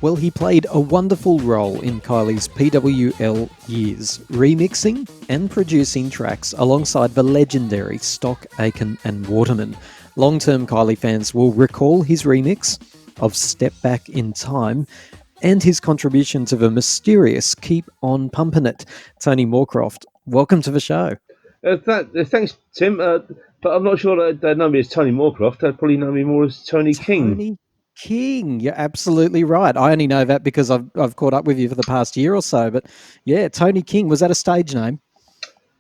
Well, he played a wonderful role in Kylie's PWL years, remixing and producing tracks alongside the legendary Stock, Aitken and Waterman. Long-term Kylie fans will recall his remix of Step Back in Time and his contribution to the mysterious Keep On Pumpin' It. Tony Moorcroft, welcome to the show. Thanks, Tim. But I'm not sure that they'd know me as Tony Moorcroft. They'd probably know me more as Tony King. Tony King, you're absolutely right. I only know that because I've caught up with you for the past year or so. But yeah, Tony King, was that a stage name?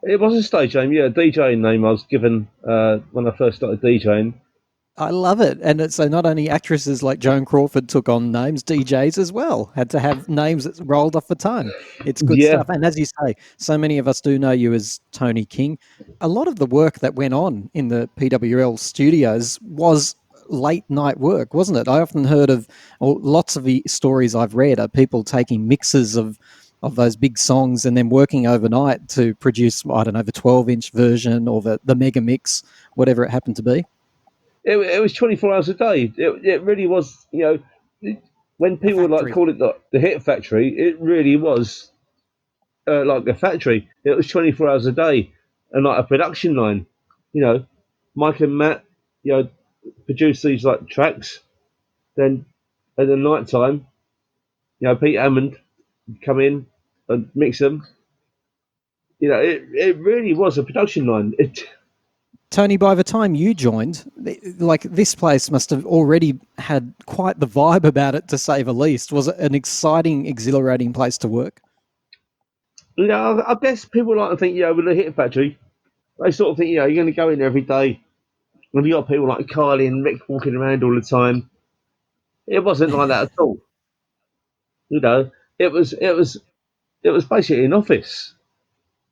It was a stage name, yeah, a DJ name I was given when I first started DJing. I love it. And so not only actresses like Joan Crawford took on names, DJs as well had to have names that rolled off the tongue. It's good stuff. And as you say, so many of us do know you as Tony King. A lot of the work that went on in the PWL studios was late night work, wasn't it? I often heard of, or lots of the stories I've read are people taking mixes of those big songs and then working overnight to produce, I don't know, the 12-inch version or the mega mix, whatever it happened to be. It was 24 hours a day. It really was, when people like call it the hit factory, it really was like a factory. It was 24 hours a day and like a production line. Mike and Matt, produce these like tracks. Then at the night time, Pete Hammond would come in and mix them. It really was a production line. Tony, by the time you joined, like this place must have already had quite the vibe about it, to say the least. Was it an exciting, exhilarating place to work? Yeah, I guess people like to think, with the Hit Factory, they sort of think, you're going to go in every day. And you got people like Kylie and Rick walking around all the time. It wasn't like that at all. It was basically an office.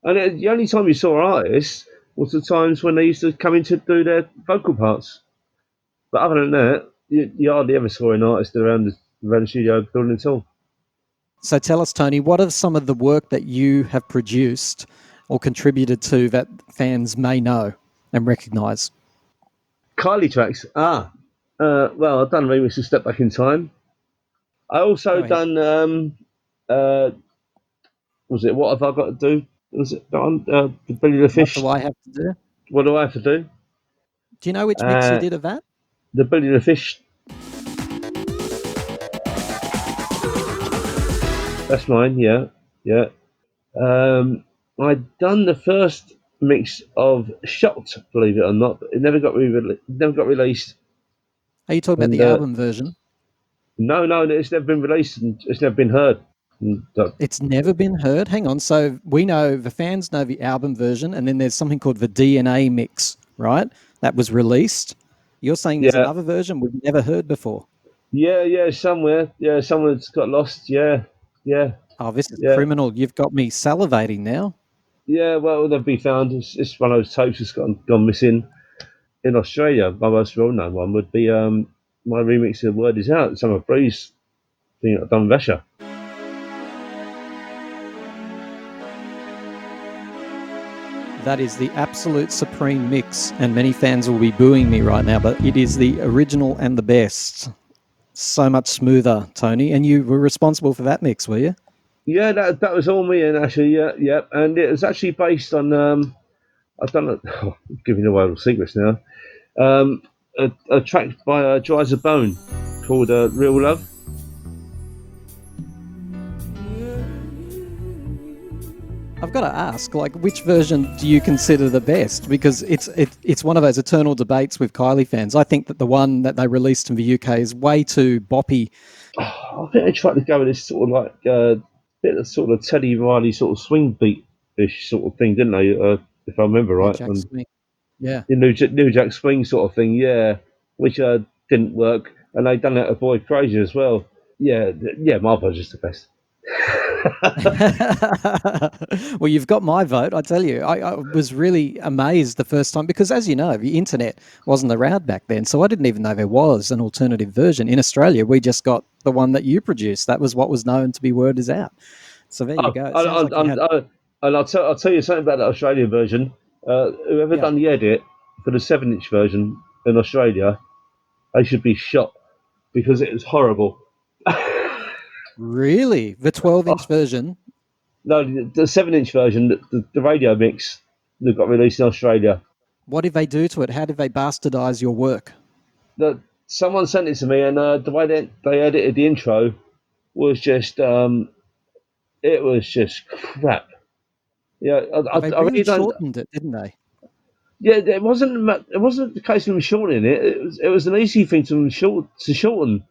And the only time you saw artists was the times when they used to come in to do their vocal parts. But other than that, you hardly ever saw an artist around the studio building at all. So tell us, Tony, what are some of the work that you have produced or contributed to that fans may know and recognise? Kylie tracks. Well, I've done remixes Step Back in Time. I also done, was it What Have I Got to Do? Was it on the Billy the Fish? What do I have to do? What do I have to do? Do you know which mix you did of that? The Billy the Fish. That's mine, yeah. I'd done the first mix of Shot, believe it or not, but it never got released. Are you talking about the album version? No, it's never been released and it's never been heard. It's never been heard? Hang on. So we know, the fans know the album version, and then there's something called the DNA mix, right? That was released. You're saying there's another version we've never heard before? Yeah, somewhere. Yeah, someone's got lost. Yeah. Oh, this is criminal. You've got me salivating now. Yeah, well, they'll be found. It's one of those tapes that's gone missing. In Australia, my most well-known one would be my remix of Word Is Out, Summer Breeze thing I've done with Vesha. That is the absolute supreme mix, and many fans will be booing me right now, but it is the original and the best. So much smoother, Tony, and you were responsible for that mix, were you? Yeah, that was all me and Ashley, yeah. And it was actually based on, I've done giving away all the secrets now, a track by Dry as a Bone called Real Love. I've got to ask, which version do you consider the best? Because it's one of those eternal debates with Kylie fans. I think that the one that they released in the UK is way too boppy. I think they tried to go with this sort of bit of sort of Teddy Riley sort of swing beat-ish sort of thing, didn't they? If I remember right. New Jack Swing. Yeah. New Jack Swing sort of thing, yeah, which didn't work, and they done that to Boy Crazy as well. Yeah, my version's the best. Well, you've got my vote, I tell you. I was really amazed the first time because, as you know, the internet wasn't around back then, so I didn't even know there was an alternative version. In Australia, we just got the one that you produced. That was what was known to be Word Is Out. So there you go. And I'll tell you something about the Australian version. Whoever done the edit for the 7-inch version in Australia, they should be shot because it is horrible. Really? The 12-inch version? No, the 7-inch version, the radio mix that got released in Australia. What did they do to it? How did they bastardize your work? Someone sent it to me, and the way they edited the intro was just it was just crap. Yeah, Well, they I really really don't. shortened it, didn't they? Yeah, it wasn't the case of them shortening it. It was an easy thing to shorten.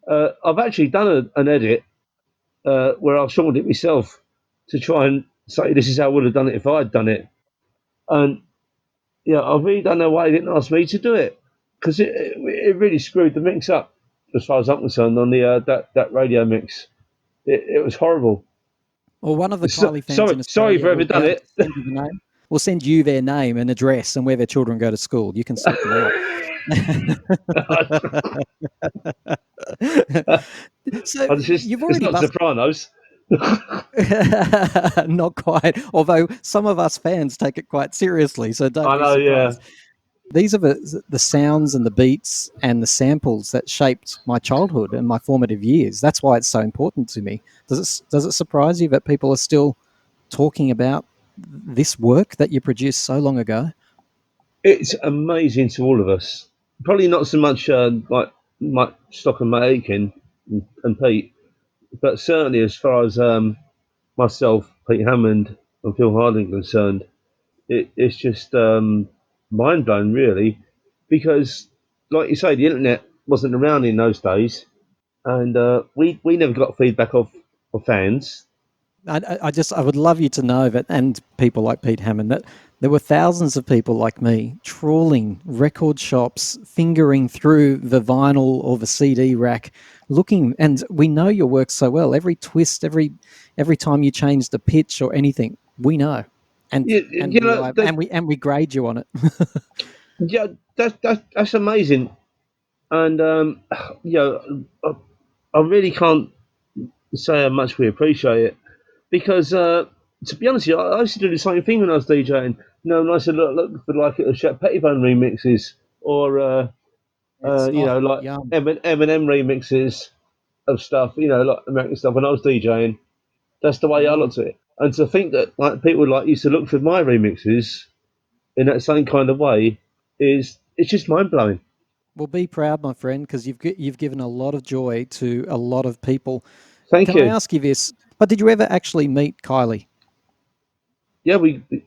I've actually done an edit where I've shortened it myself to try and say this is how I would have done it if I had done it. And yeah, I really don't know why they didn't ask me to do it because it really screwed the mix up as far as I'm concerned on the that radio mix. It was horrible. Or one of the Kylie fans in Sorry Australia for will ever be done able it. to send you the name. We'll send you their name and address and where their children go to school. You can sort them out. So you've It's already not busted. Sopranos. Not quite. Although some of us fans take it quite seriously, so don't I be know, yeah. surprised. These are the sounds and the beats and the samples that shaped my childhood and my formative years. That's why it's so important to me. Does it surprise you that people are still talking about this work that you produced so long ago? It's amazing to all of us. Probably not so much like Mike Stock and Matt Aitken and Pete, but certainly as far as myself, Pete Hammond, and Phil Harding are concerned, it's just mind blowing, really, because, like you say, the internet wasn't around in those days, and we never got feedback of fans. I would love you to know that, and people like Pete Hammond, that there were thousands of people like me trawling record shops, fingering through the vinyl or the CD rack, looking. And we know your work so well. Every twist, every time you change the pitch or anything, we know, and You know, we grade you on it. yeah, that's amazing, and you know, I really can't say how much we appreciate it because, to be honest, with you, I used to do the same thing when I was DJing. You know, and I used to look for like Shep Pettibone remixes or Yes. you Oh, know, like yum. Eminem remixes of stuff. You know, like American stuff. When I was DJing, that's the way I Mm. looked at it. And to think that like people like used to look for my remixes in that same kind of way is it's just mind blowing. Well, be proud, my friend, because you've given a lot of joy to a lot of people. Thank Can I you. ask you this? But did you ever actually meet Kylie? Yeah,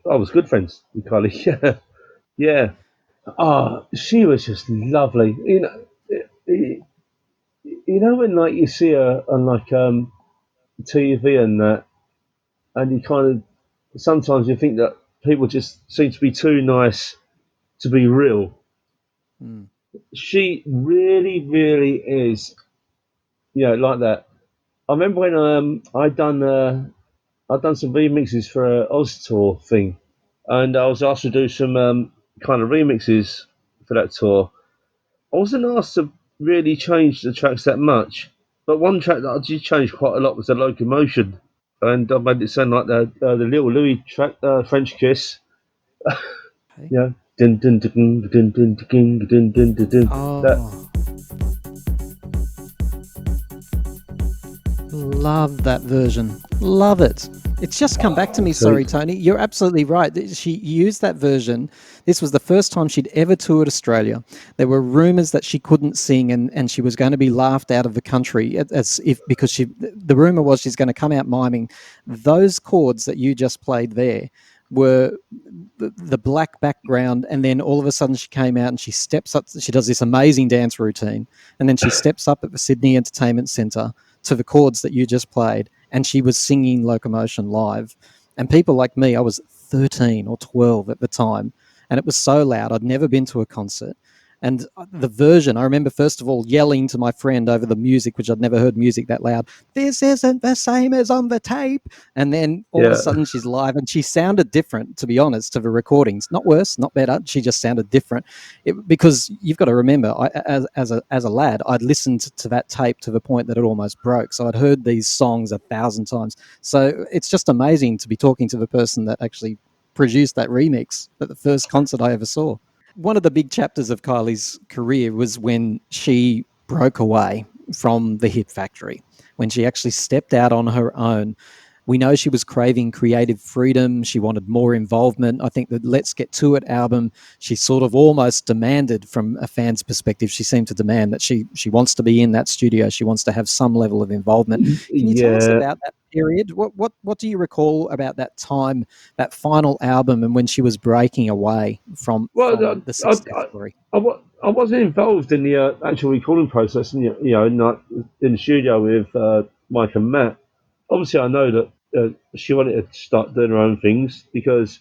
I was good friends with Kylie. Yeah, yeah. Ah, she was just lovely. You know when like you see her on like TV and that, and you kind of sometimes you think that people just seem to be too nice to be real. Mm. She really, really is. Yeah, like that. I remember when I'd done some remixes for a Oz tour thing, and I was asked to do some kind of remixes for that tour. I wasn't asked to really change the tracks that much, but one track that I did change quite a lot was the Locomotion, and I made it sound like the Little Louis track, French Kiss. Okay. Yeah, dun dun dun dun dun dun dun dun dun dun dun. That Oh, love that version. Love it. It's just come back to me. so Sorry, Tony. You're absolutely right. She used that version. This was the first time she'd ever toured Australia. There were rumours that she couldn't sing and she was going to be laughed out of the country as if because the rumour was she's going to come out miming. Those chords that you just played there were the black background, and then all of a sudden she came out and she steps up. She does this amazing dance routine, and then she steps up at the Sydney Entertainment Centre to the chords that you just played, and she was singing Locomotion live. And people like me, I was 13 or 12 at the time, and it was so loud. I'd never been to a concert. And the version, I remember first of all yelling to my friend over the music, which I'd never heard music that loud. This isn't the same as on the tape. And then all of a yeah, sudden she's live, and she sounded different, to be honest, to the recordings. Not worse, not better. She just sounded different. Because you've got to remember, as a lad, I'd listened to that tape to the point that it almost broke. So I'd heard these songs 1,000 times. So it's just amazing to be talking to the person that actually produced that remix at the first concert I ever saw. One of the big chapters of Kylie's career was when she broke away from the Hit Factory, when she actually stepped out on her own. We know she was craving creative freedom. She wanted more involvement. I think the Let's Get To It album, she sort of almost demanded, from a fan's perspective, she seemed to demand that she wants to be in that studio. She wants to have some level of involvement. Can you tell us Yeah. about that period? What do you recall about that time, that final album, and when she was breaking away from Well, the success story? I wasn't involved in the actual recording process, and not in the studio with Mike and Matt. Obviously, I know that she wanted to start doing her own things because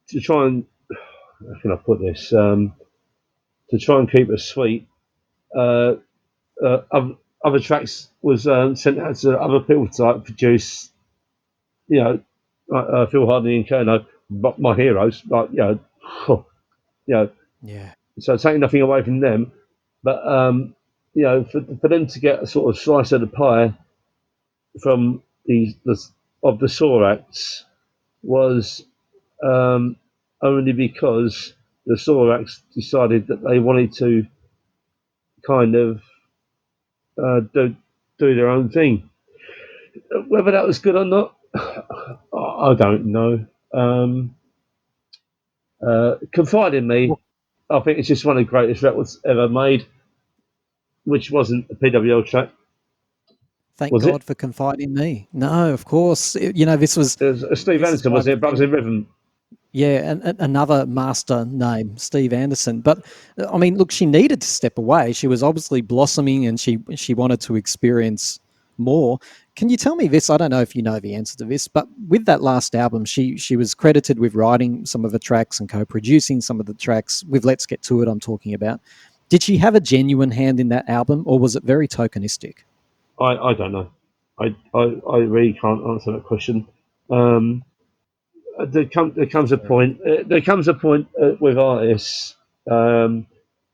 to try and how can I put this to try and keep it sweet. Uh, other tracks was sent out to other people to like produce, like Phil Hardy and Kerno, but my heroes, like you know, Yeah. so taking nothing away from them, but for them to get a sort of slice of the pie from of the Saw acts was um, only because the Saw acts decided that they wanted to kind of do their own thing. Whether that was good or not, I don't know. Confide in Me, Well, I think it's just one of the greatest records ever made, which wasn't a PWL track, thank was it? God for confiding in me. No, of course. This was It was Steve this is Anderson, why wasn't the it? Brothers thing. in Rhythm. Yeah, and another master name, Steve Anderson. But I mean, look, she needed to step away. She was obviously blossoming, and she wanted to experience more. Can you tell me this? I don't know if you know the answer to this, but with that last album, she was credited with writing some of the tracks and co-producing some of the tracks. With Let's Get To It, I'm talking about. Did she have a genuine hand in that album, or was it very tokenistic? I don't know. I really can't answer that question. Um, there comes a Fair enough. point. There comes a point with artists um,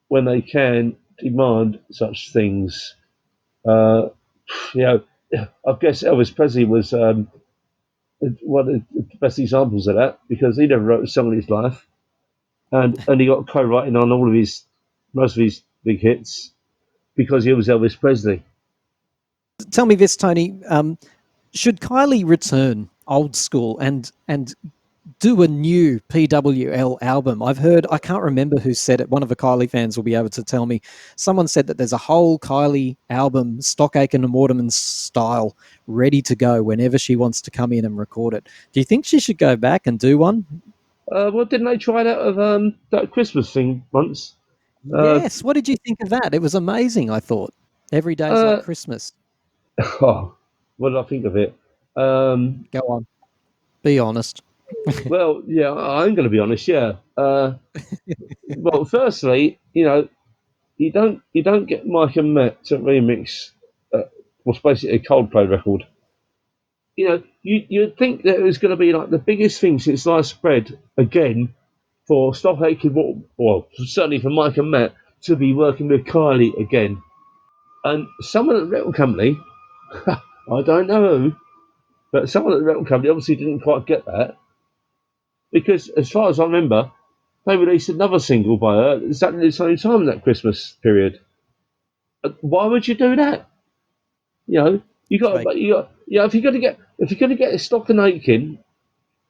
when they can demand such things. Uh, you know, I guess Elvis Presley was one of the best examples of that because he never wrote a song in his life, and he got co-writing on all of his most of his big hits because he was Elvis Presley. Tell me this, Tony. Should Kylie return old school and do a new PWL album? I've heard, I can't remember who said it. One of the Kylie fans will be able to tell me. Someone said that there's a whole Kylie album, Stock Aitken and Waterman style, ready to go whenever she wants to come in and record it. Do you think she should go back and do one? Well, didn't they try that of that Christmas thing once? Uh, Yes. What did you think of that? It was amazing, I thought. Every day's like uh, Christmas. oh, what did I think of it? Um, Go on. Be honest. well, yeah, I'm going to be honest. Yeah. Well, firstly, you don't get Mike and Matt to remix what's basically a Coldplay record. You'd think that it was going to be like the biggest thing since sliced bread again for Stop Aching Water, well, certainly for Mike and Matt to be working with Kylie again. And someone at the record company, I don't know who, but someone at the record company obviously didn't quite get that because, as far as I remember, they released another single by her exactly the same time in that Christmas period. Why would you do that? You know, Fake. if you're gonna get Stock and Aitken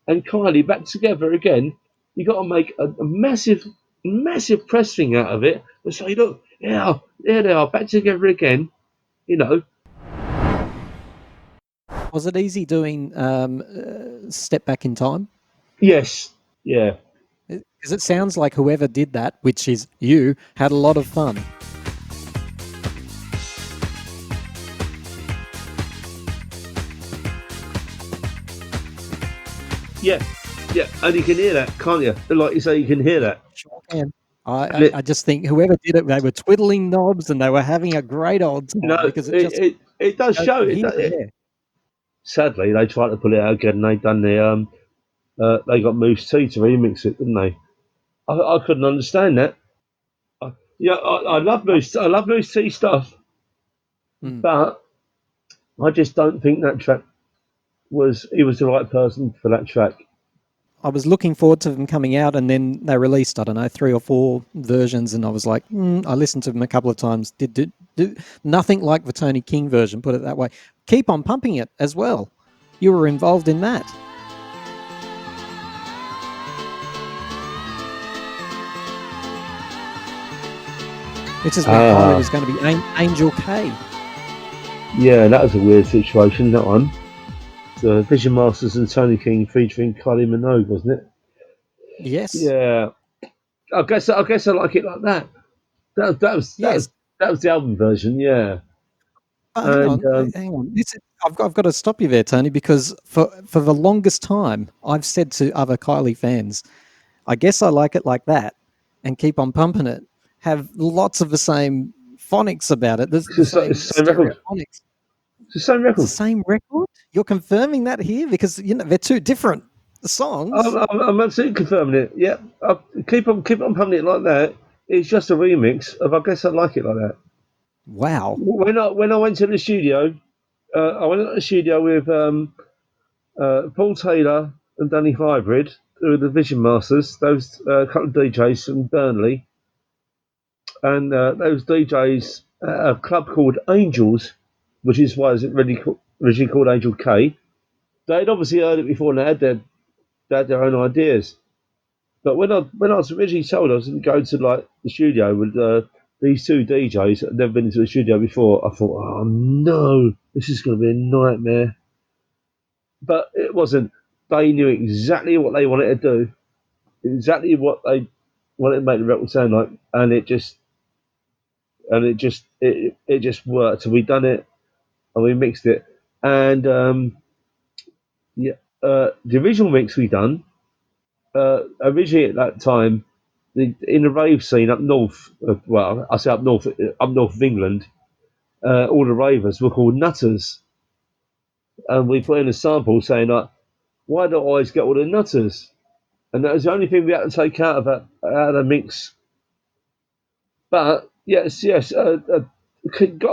and Kylie back together again, you got to make a massive, massive press thing out of it and say, look, yeah, there they are back together again. You know, Was it easy doing Step Back in Time? yes, yeah, Because it sounds like whoever did that, which is you, had a lot of fun. yeah, yeah, and you can hear that, can't you? Like you say, you can hear that. Sure can. And I just think whoever did it, they were twiddling knobs and they were having a great old time because it just it does goes show from it. here to there. Sadly, they tried to pull it out again. And they got Moose T to remix it, didn't they? I couldn't understand that. Yeah, I love Moose. I love Moose T stuff, Mm. but I just don't think that track was. He was the right person for that track. I was looking forward to them coming out, and then they released, I don't know, 3 or 4 versions, and I was like, I listened to them a couple of times. Did nothing like the Tony King version, put it that way. Keep on Pumping It as well. You were involved in that. This is when Kylie was going to be Angel K. Yeah, that was a weird situation, that one. The Vision Masters and Tony King featuring Kylie Minogue, wasn't it? Yes. Yeah. I guess I like it like that. Yes. That was the album version, yeah. But And hang on. I've got to stop you there, Tony, because for the longest time, I've said to other Kylie fans, I guess I like it like that, and Keep on Pumping It have lots of the same phonics about it. There's the it's the same same record. stereophonics. It's the same It's the record. same record. You're confirming that here because they're two different songs. I'm absolutely confirming it. Yeah, keep on pumping it like that. It's just a remix of I guess I like it like that. Wow. When I went to the studio, I went to the studio with Paul Taylor and Danny Hybrid, who are the Vision Masters. Those couple of DJs from Burnley, and those DJs at a club called Angels, which is why it's originally called Angel K. They'd obviously heard it before and they had their own ideas. But when I was originally told I was going to go to like the studio with these two DJs that had never been into the studio before, I thought, oh no, this is going to be a nightmare. But it wasn't. They knew exactly what they wanted to do, exactly what they wanted to make the record sound like, and it just worked. So we done it and we mixed it, and yeah, the original mix we done originally at that time in the rave scene up north. Well, I say up north of England. All the ravers were called nutters, and we put in a sample saying like, "Why do I always get all the nutters?" And that was the only thing we had to take out of the mix. But yes, gotta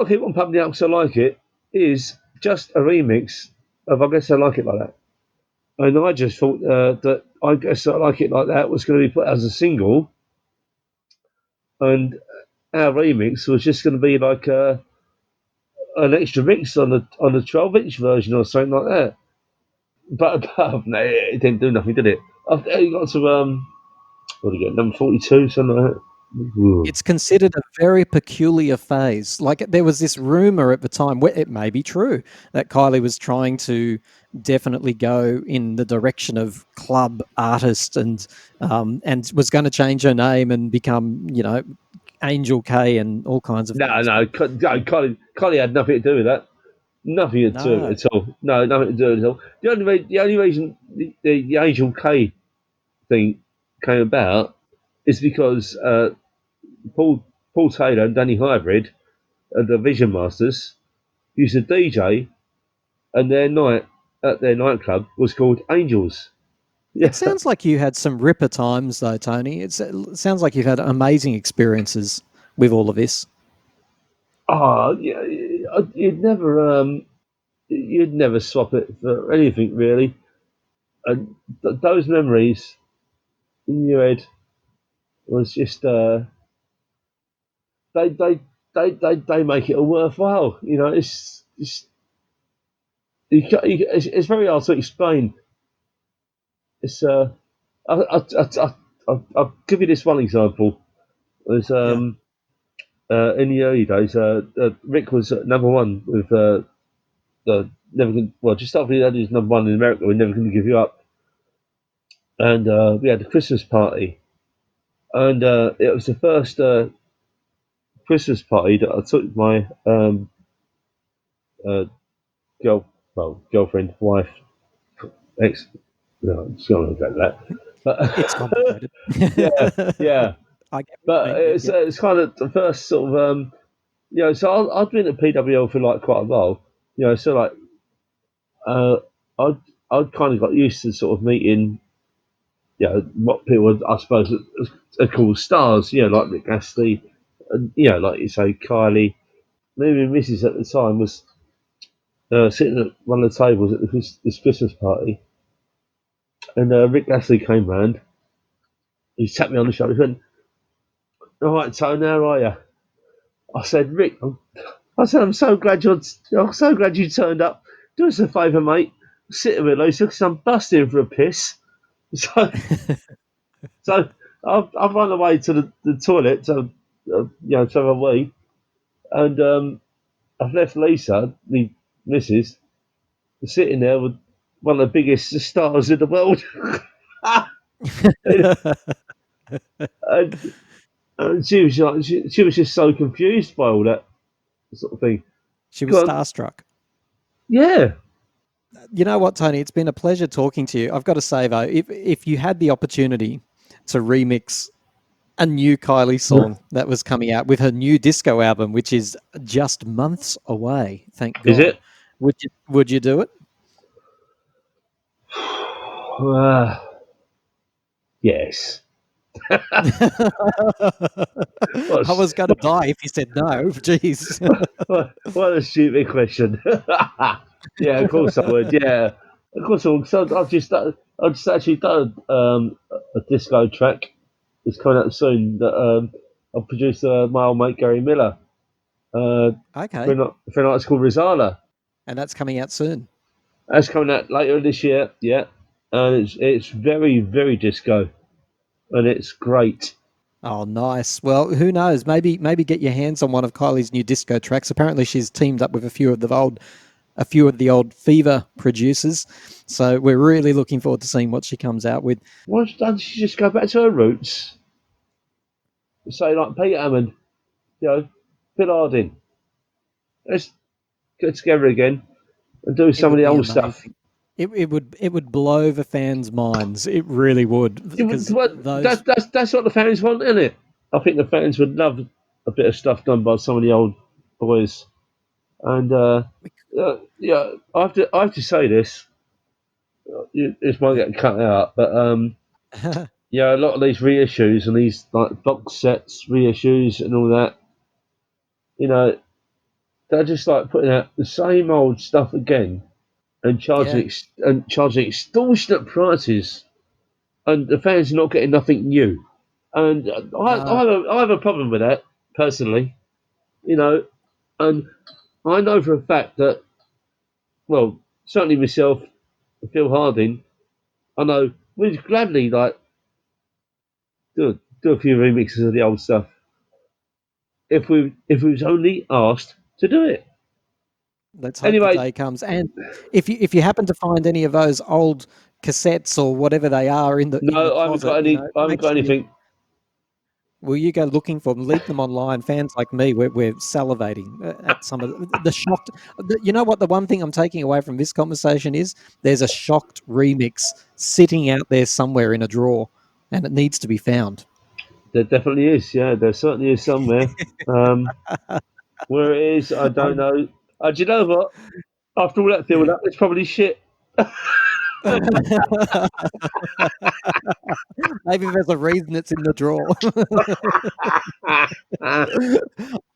keep on pumping it up because I like it. Is just a remix of I guess I like it like that. And I just thought that I guess I like it like that was going to be put as a single, and our remix was just going to be like an extra mix on the 12-inch version or something like that. But no, it didn't do nothing, did it? I've got to what do you get? Number 42, something like that. Ooh. It's considered a very peculiar phase. Like there was this rumor at the time, where it may be true, that Kylie was trying to definitely go in the direction of club artist and was going to change her name and become, Angel K and all kinds of No, things. no, But Kylie had nothing to do with that. Nothing to do with no, it at all. No, nothing to do with it at all. The only reason the Angel K thing came about is because Paul Paul Taylor and Danny Hybrid, the Vision Masters, used to DJ, and their night at their nightclub was called Angels. it Yeah. sounds like you had some ripper times though, Tony. It sounds like you've had amazing experiences with all of this. Oh, yeah. You'd never swap it for anything really. And those memories in your head was just they they they make it a worthwhile. It's very hard to explain. It's I'll give you this one example. There's Yeah. in the early days, Rick was number one with Never Gonna, well, just after he had his number one in America, we're Never Gonna Give You Up, and we had a Christmas party, and it was the first Christmas party that I took my uh, girlfriend, wife, ex. No, I'm just going to go that, It's but complicated. yeah, yeah. I get what you But mean. Yep, yep. it's kind of the first sort of So I've been at PWL for like quite a while, So like uh, I I'd kind of got used to sort of meeting, what people would, I suppose are called stars, like Rick Astley, and like you say, Kylie. Maybe Mrs. at the time was sitting at one of the tables at this Christmas party, And Rick Astley came round. He tapped me on the shoulder. He went, "All right, Tony, how are you?" I said, "Rick, I'm so glad you turned up. Do us a favour, mate. Sit a bit loose because I'm busting for a piss." So, so I've run away to the toilet to to have a wee, and I've left Lisa, the missus, sitting there with one of the biggest stars in the world. and, and she was like, she was just so confused by all that sort of thing. She was Go on. starstruck. Yeah. You know what, Tony? It's been a pleasure talking to you. I've got to say though, if you had the opportunity to remix a new Kylie song that was coming out with her new disco album, which is just months away, thank Is God, it? would you do it? Yes. I was going to die if you said no. Jeez. What a stupid question. Yeah, of course I would. Yeah, of course I would. So I've just actually done a disco track. It's coming out soon. That I've produced my old mate Gary Miller. Okay. For an artist called Rizala. And that's coming out soon. That's coming out later this year. Yeah, and it's very very disco, and it's great. Oh, nice. Well, who knows? Maybe get your hands on one of Kylie's new disco tracks. Apparently, she's teamed up with a few of the old Fever producers. So we're really looking forward to seeing what she comes out with. Why doesn't she just go back to her roots? Say like Peter Hammond, Phil Harding. Let's get together again and do It some of would the be old stuff. amazing. It would blow the fans' minds. It really would, because those. That's what the fans want, isn't it? I think the fans would love a bit of stuff done by some of the old boys. And yeah, I have to say this. This might get cut out, but yeah, a lot of these reissues and these like box sets, reissues, and all that. They're just like putting out the same old stuff again and Yeah. charging extortionate prices, and the fans are not getting nothing new. And No. I have a problem with that personally, and I know for a fact that, well, certainly myself, Phil Harding, I know we'd gladly like do a few remixes of the old stuff if we was only asked to do it. Let's hope the Anyway, day comes. And if you happen to find any of those old cassettes or whatever they are in the no, I haven't got closet, any. I haven't make got sure anything. you go looking for them, leave them online. Fans like me, we're salivating at some of the shocked. You know what? The one thing I'm taking away from this conversation is there's a shocked remix sitting out there somewhere in a drawer, and it needs to be found. There definitely is. Yeah, there certainly is somewhere. Um, where it is, I don't know. Do you know what? After all that build up, it's probably shit. Maybe there's a reason it's in the drawer.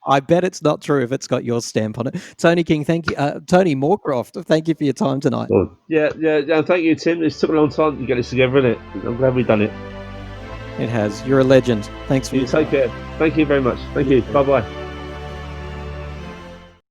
I bet it's not true if it's got your stamp on it. Tony King, thank you. Tony Moorcroft, thank you for your time tonight. Oh, yeah. Thank you, Tim. It took a long time to get this together, innit? I'm glad we've done it. It has. You're a legend. Thanks for You your take time. care. Thank you very much. Thank you. Bye bye.